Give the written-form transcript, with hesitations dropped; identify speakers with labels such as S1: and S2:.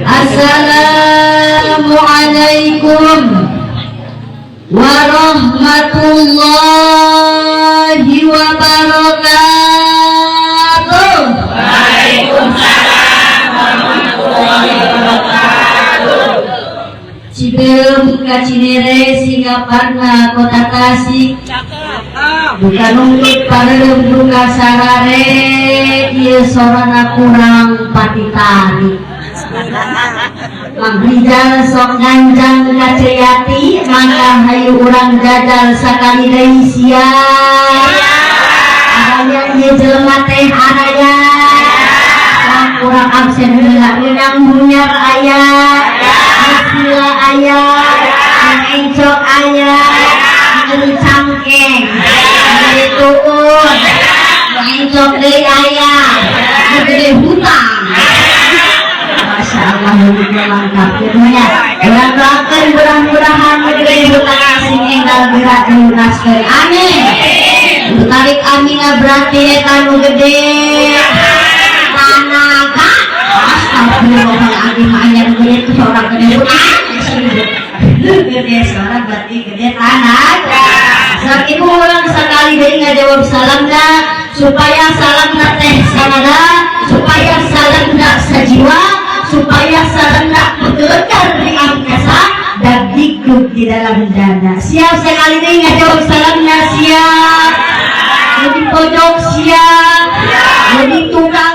S1: Assalamualaikum warahmatullahi wabarakatuh.
S2: Waalaikumsalam warahmatullahi wabarakatuh.
S1: Cibeum ka Cinere Singaparna Kota Tasik. Bukan untuk pareum buka sarare ieu sorana kurang patitari. Mang Rijal sok ganjang ka Ceyati mangga hayu urang jajal sakali deui sia. Araya ieu jelema teh araya. Sok urang absen heula urang bunyar aya. Sila aya, encok aya, ngeri cangkeng, ngeri tuun, encok deui aya, gede hutang. Masya Allah, hidupnya lengkap firmanya. Urang doakeun mudah-mudahan gede hutang sing enggal gerak dilunaskeun. Amin. Tarik amina berarti eta nu gede tanaga. Astagfirullahaladzim, ayat gede itu seorang gede hutang. Gede seorang berarti gede tanaga. Saat ibu orang sekali deui ngajawab salamna supaya salamna teh sanada, supaya salamna sajiwa, supaya salamna bergetar di angkasa dan dikut di dalam dada. Siap sekali deui ngajawab salamna siap. Di pojok siap. Di tukang